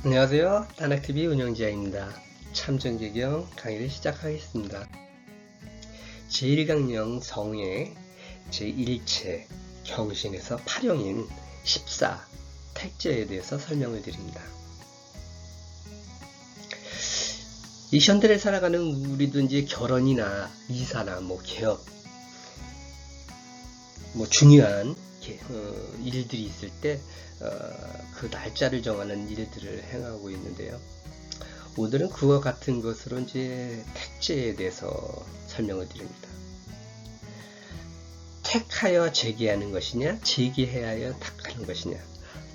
안녕하세요. 단학TV 운영자입니다. 참전개경 강의를 시작하겠습니다. 제1강령 성의 제1체 경신에서 8형인 14 택제에 대해서 설명을 드립니다. 이 현대를 살아가는 우리도 이제 결혼이나 이사나 개업, 중요한 일들이 있을 때 그 날짜를 정하는 일들을 행하고 있는데요. 오늘은 그와 같은 것으로 이제 택제에 대해서 설명을 드립니다. 택하여 재개하는 것이냐, 재개하여 택하는 것이냐.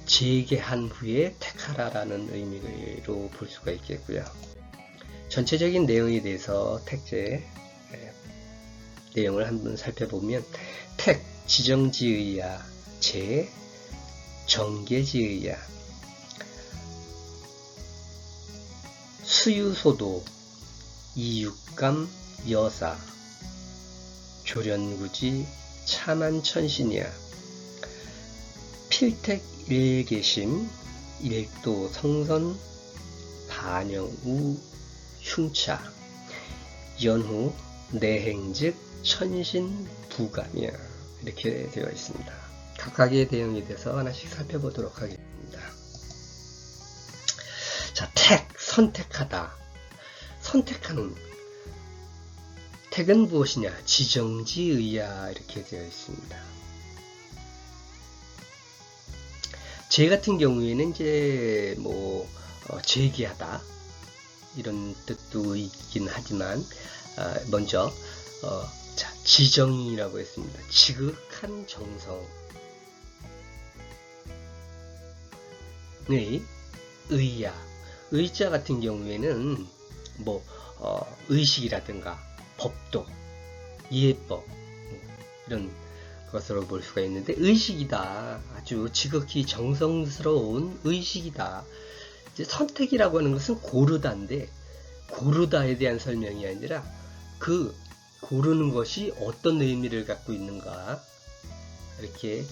재개한 후에 택하라라는 의미로 볼 수가 있겠고요. 전체적인 내용에 대해서 택제 내용을 한번 살펴보면 택, 지정지의야, 재, 정계지의야, 수유소도, 이육감, 여사, 조련구지, 차만천신이야, 필택 일계심, 일도 성선, 반영우, 흉차, 연후, 내행즉, 천신, 부감이야. 이렇게 되어 있습니다. 각각의 내용에 대해서 하나씩 살펴보도록 하겠습니다. 자, 택, 선택하다. 선택하는 택은 무엇이냐? 지정지의야. 이렇게 되어 있습니다. 재 같은 경우에는 이제 재기하다 이런 뜻도 있긴 하지만 먼저 지정이라고 했습니다. 지극한 정성의 의야. 의자 같은 경우에는 의식이라든가 법도, 예법 이런 것으로 볼 수가 있는데, 의식이다. 아주 지극히 정성스러운 의식이다. 이제 선택이라고 하는 것은 고르다인데, 고르다에 대한 설명이 아니라 그 고르는 것이 어떤 의미를 갖고 있는가, 이렇게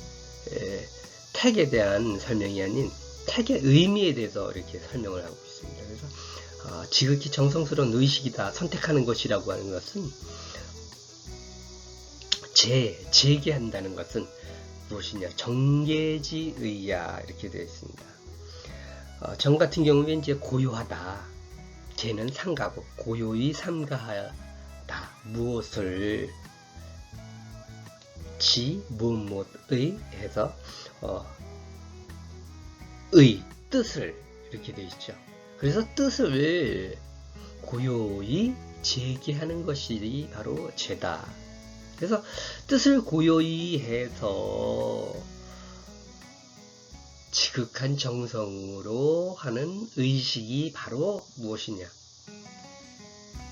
택에 대한 설명이 아닌 택의 의미에 대해서 이렇게 설명을 하고 있습니다. 그래서 지극히 정성스러운 의식이다, 선택하는 것이라고 하는 것은 재개한다는 것은 무엇이냐? 정계지의야. 이렇게 되어 있습니다. 정 같은 경우에 이제 고요하다, 재는 삼가고, 고요히 삼가하다. 무엇을 무엇의 해서 뜻을 이렇게 되어 있죠. 그래서 뜻을 고요히 재개하는 것이 바로 재다. 그래서 뜻을 고요히 해서 지극한 정성으로 하는 의식이 바로 무엇이냐?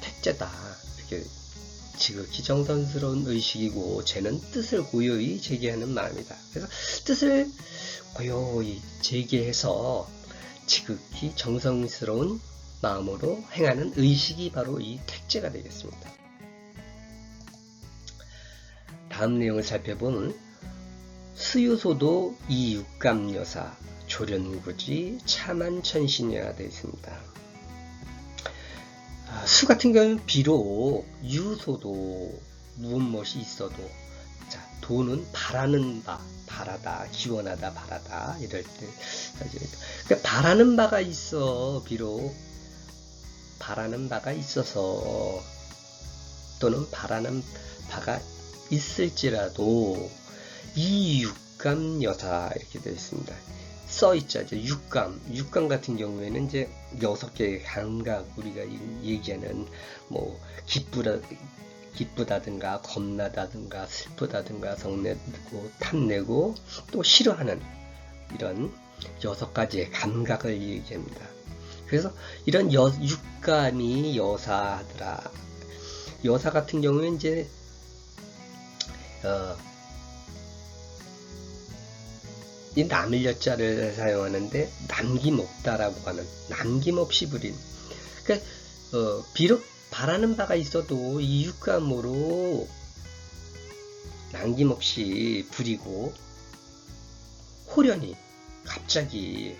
택제다. 이렇게 지극히 정성스러운 의식이고, 재는 뜻을 고요히 재개하는 마음이다. 그래서 뜻을 고요히 재개해서 지극히 정성스러운 마음으로 행하는 의식이 바로 이 택제가 되겠습니다. 다음 내용을 살펴보면 수유소도 이육감여사, 조련구지, 차만천신이라 되어 있습니다. 수 같은 경우는 비록 유소도 무엇이 있어도, 도는 바라는 바, 바라다, 기원하다, 바라다 이럴 때, 그러니까 바라는 바가 있어. 비록 바라는 바가 있어서, 또는 바라는 바가 있을지라도 이 육감 여사 이렇게 되어 있습니다. 써있죠. 육감 같은 경우에는 이제 6개의 감각, 우리가 얘기하는 기쁘다든가 겁나다든가 슬프다든가 성내고 탐내고 또 싫어하는 이런 6가지의 감각을 얘기합니다. 그래서 이런 육감이 여사하더라. 여사 같은 경우에 이제 이 남을 여자를 사용하는데, 남김없다라고 하는, 남김없이 부린. 그러니까 비록 바라는 바가 있어도 이 육감으로 남김없이 부리고, 호련히 갑자기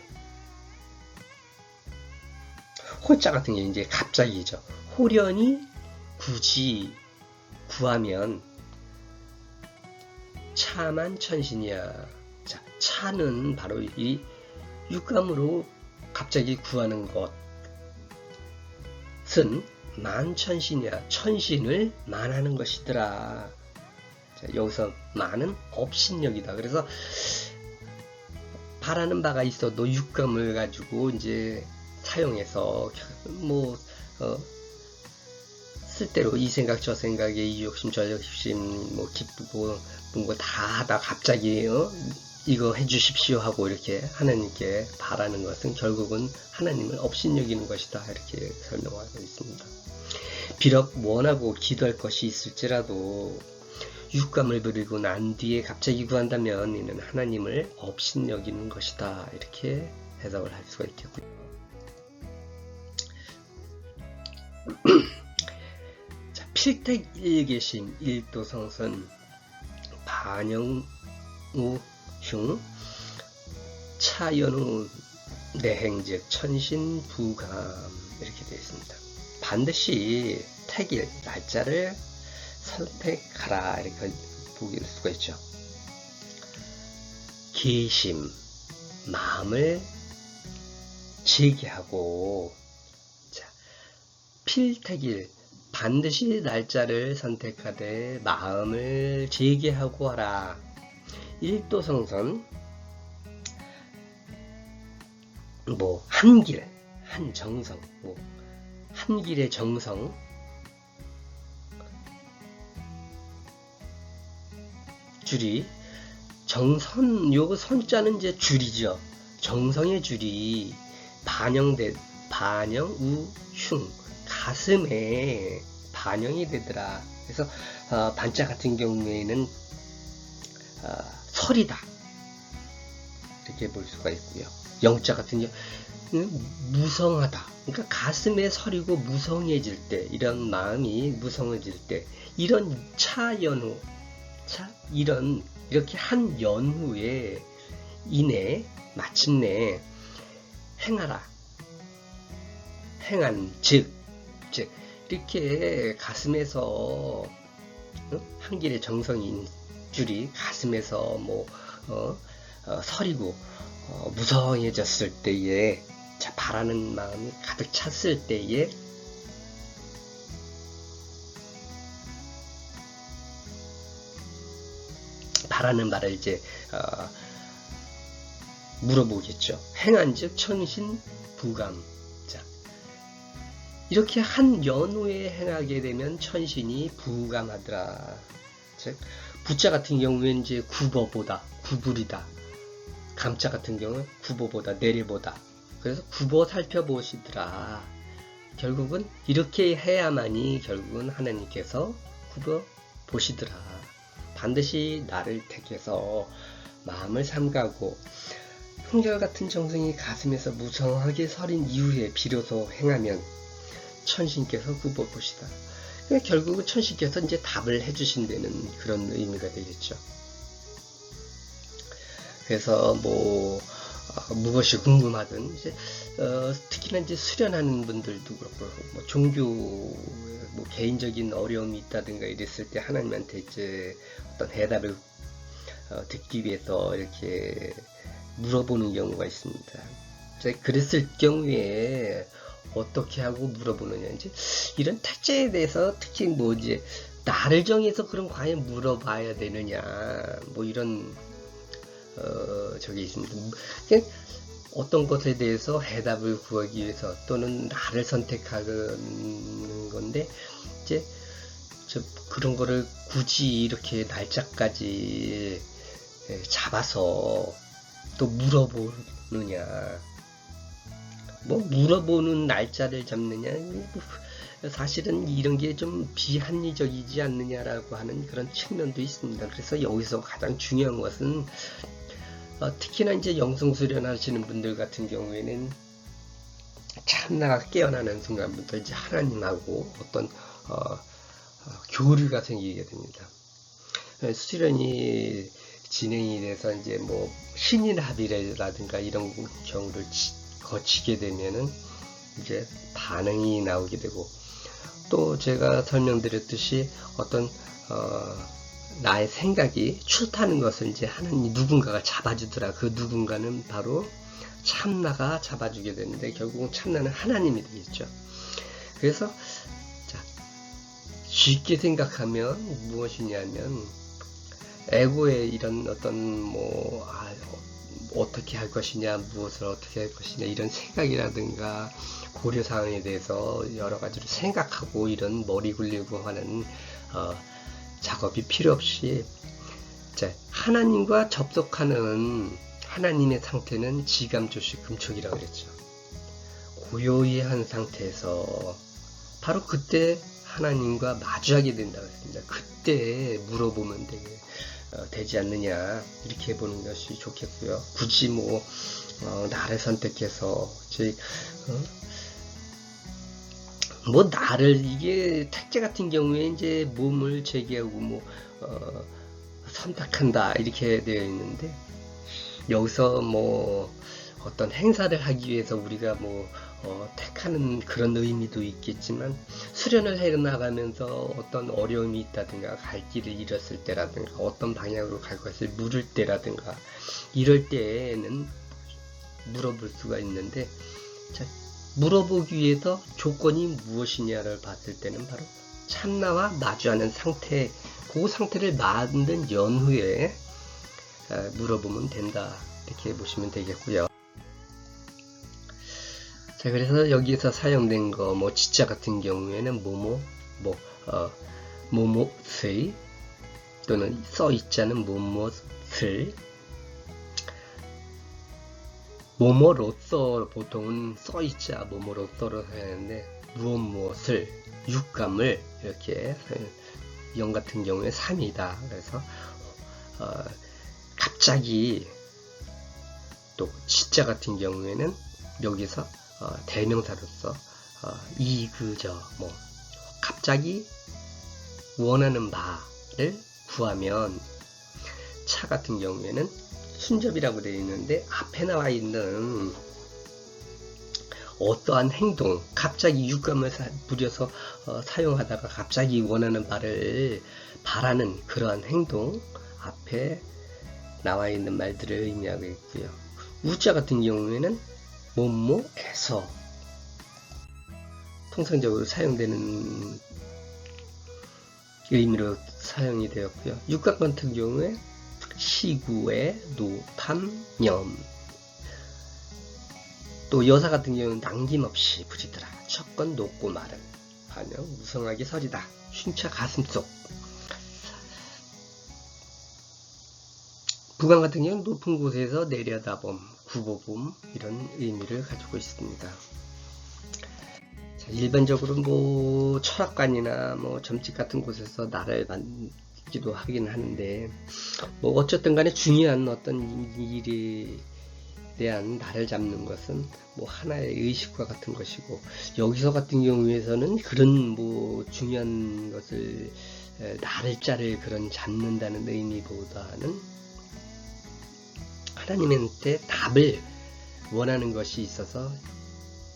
호자 같은 게 이제 갑자기죠. 호련히 굳이 구하면 차만 천신이야. 자, 차는 바로 이 육감으로 갑자기 구하는 것은 만천신이야. 천신을 만하는 것이더라. 자, 여기서 만은 업신력이다. 그래서 바라는 바가 있어도 육감을 가지고 이제 사용해서 뭐 쓸대로 이 생각 저 생각에 이 욕심 저 욕심 뭐 기쁘고 뭔가 다 하다 갑자기 이거 해주십시오 하고 이렇게 하나님께 바라는 것은 결국은 하나님을 업신여기는 것이다, 이렇게 설명하고 있습니다. 비록 원하고 기도할 것이 있을지라도 육감을 부리고 난 뒤에 갑자기 구한다면 이는 하나님을 업신여기는 것이다, 이렇게 해석을 할 수가 있겠고요. 자, 필택일계심 일도성선 반영우 흉 차연우 내행즉 천신부감 이렇게 되어 있습니다. 반드시 택일 날짜를 선택하라, 이렇게 보길 수가 있죠. 계심 마음을 제기하고, 자, 필택일 반드시 날짜를 선택하되 마음을 제기하고 하라. 일도성선 뭐 한길 한정성 뭐 한길의 정성 줄이 정선, 요거 선자는 이제 줄이죠. 정성의 줄이 반영우흉 가슴에 반영이 되더라. 그래서 반자 같은 경우에는 설이다, 이렇게 볼 수가 있고요. 영자 같은 경우는 무성하다. 그러니까 가슴에 설이고 무성해질 때, 이런 마음이 무성해질 때, 이런 차연후, 이렇게 한 연후에 인해 마침내 행하라. 행한 즉 이렇게 가슴에서 한길의 정성인 줄이 가슴에서 설이고 무성해졌을 때에, 자, 바라는 마음이 가득 찼을 때에 바라는 말을 이제 물어보겠죠. 행한즉 천신부감. 자, 이렇게 한 연후에 행하게 되면 천신이 부감하더라. 즉 부자 같은 경우에는 이제 굽어보다, 구부리다. 감자 같은 경우는 굽어보다, 내려보다. 그래서 굽어 살펴보시더라. 결국은 이렇게 해야만이 결국은 하나님께서 굽어 보시더라. 반드시 나를 택해서 마음을 삼가고 한결같은 정성이 가슴에서 무성하게 서린 이후에 비로소 행하면 천신께서 굽어 보시다. 결국은 천신께서 이제 답을 해주신다는 그런 의미가 되겠죠. 그래서 무엇이 궁금하든 이제 특히나 이제 수련하는 분들도 그렇고 종교 개인적인 어려움이 있다든가 이랬을 때 하나님한테 이제 어떤 해답을 듣기 위해서 이렇게 물어보는 경우가 있습니다. 그랬을 경우에 어떻게 하고 물어보느냐, 이제 이런 택제에 대해서 특히 이제 나를 정해서 그럼 과연 물어봐야 되느냐, 이런 저기 있습니다. 어떤 것에 대해서 해답을 구하기 위해서 또는 나를 선택하는 건데, 이제 그런 거를 굳이 이렇게 날짜까지 잡아서 또 물어보느냐, 물어보는 날짜를 잡느냐, 사실은 이런 게 좀 비합리적이지 않느냐라고 하는 그런 측면도 있습니다. 그래서 여기서 가장 중요한 것은 특히나 이제 영성 수련하시는 분들 같은 경우에는 참나가 깨어나는 순간부터 이제 하나님하고 어떤 교류가 생기게 됩니다. 수련이 진행이 돼서 이제 신인 합의라든가 이런 경우를 거치게 되면은 이제 반응이 나오게 되고, 또 제가 설명드렸듯이 어떤 나의 생각이 출타하는 것을 이제 하나님 누군가가 잡아주더라. 그 누군가는 바로 참나가 잡아주게 되는데, 결국은 참나는 하나님이 되겠죠. 그래서 자, 쉽게 생각하면 무엇이냐면, 에고의 이런 어떤 어떻게 할 것이냐, 무엇을 어떻게 할 것이냐, 이런 생각이라든가 고려사항에 대해서 여러 가지로 생각하고 이런 머리 굴리고 하는 작업이 필요 없이, 하나님과 접속하는 하나님의 상태는 지감조식 금촉이라고 그랬죠. 고요히 한 상태에서 바로 그때 하나님과 마주하게 된다고 했습니다. 그때 물어보면 되지 않느냐, 이렇게 보는 것이 좋겠고요. 굳이 나를 선택해서 나를, 이게 택제 같은 경우에 이제 몸을 제기하고 선택한다 이렇게 되어 있는데, 여기서 어떤 행사를 하기 위해서 우리가 택하는 그런 의미도 있겠지만, 수련을 해 나가면서 어떤 어려움이 있다든가, 갈 길을 잃었을 때라든가, 어떤 방향으로 갈 것을 물을 때라든가, 이럴 때에는 물어볼 수가 있는데, 물어보기 위해서 조건이 무엇이냐를 봤을 때는 바로 참나와 마주하는 상태, 그 상태를 만든 연후에 물어보면 된다, 이렇게 보시면 되겠고요. 자, 그래서 여기에서 사용된 거, 지자 같은 경우에는 뭐뭐의 또는 써있자는 뭐뭐을, 뭐뭐로서 보통은 써있자 뭐뭐로서로 하는데, 무엇을, 육감을 이렇게, 영 같은 경우에 3이다. 그래서 갑자기, 또 지자 같은 경우에는 여기서 대명사로서 그저 갑자기 원하는 바를 구하면, 차 같은 경우에는 순접이라고 되어 있는데, 앞에 나와 있는 어떠한 행동, 갑자기 육감을 부려서 사용하다가 갑자기 원하는 바를 바라는 그러한 행동, 앞에 나와 있는 말들을 의미하고 있고요. 우자 같은 경우에는 뭐뭐에서 통상적으로 사용되는 의미로 사용이 되었고요. 육각 같은 경우에 시구의 노탐념, 또 여사 같은 경우는 남김없이 부지더라. 첫건 높고 마른 반영 우성하게 서리다. 쉰차 가슴속. 부관 같은 경우는 높은 곳에서 내려다봄, 구보봄, 이런 의미를 가지고 있습니다. 자, 일반적으로 철학관이나 점집 같은 곳에서 나를 만지도 하긴 하는데, 어쨌든 간에 중요한 어떤 일에 대한 나를 잡는 것은 하나의 의식과 같은 것이고, 여기서 같은 경우에서는 그런 중요한 것을 나를 자를 그런 잡는다는 의미보다는 하나님한테 답을 원하는 것이 있어서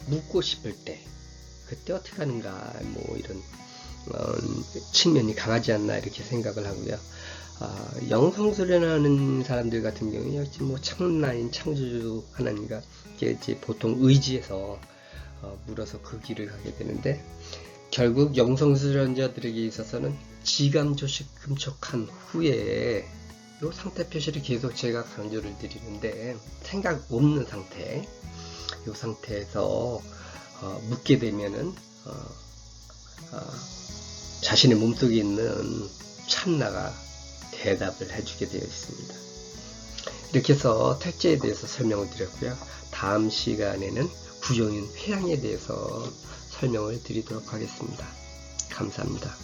묻고 싶을 때, 그때 어떻게 하는가, 이런 측면이 강하지 않나, 이렇게 생각을 하고요. 영성수련하는 사람들 같은 경우에 역시 참나인 창조주 하나님과 이제 보통 의지해서 물어서 그 길을 가게 되는데, 결국 영성수련자들에게 있어서는 지감조식 금촉한 후에 이 상태 표시를 계속 제가 강조를 드리는데, 생각 없는 상태, 이 상태에서 묻게 되면은 자신의 몸속에 있는 참나가 대답을 해주게 되어 있습니다. 이렇게 해서 택제에 대해서 설명을 드렸고요. 다음 시간에는 구용인 회양에 대해서 설명을 드리도록 하겠습니다. 감사합니다.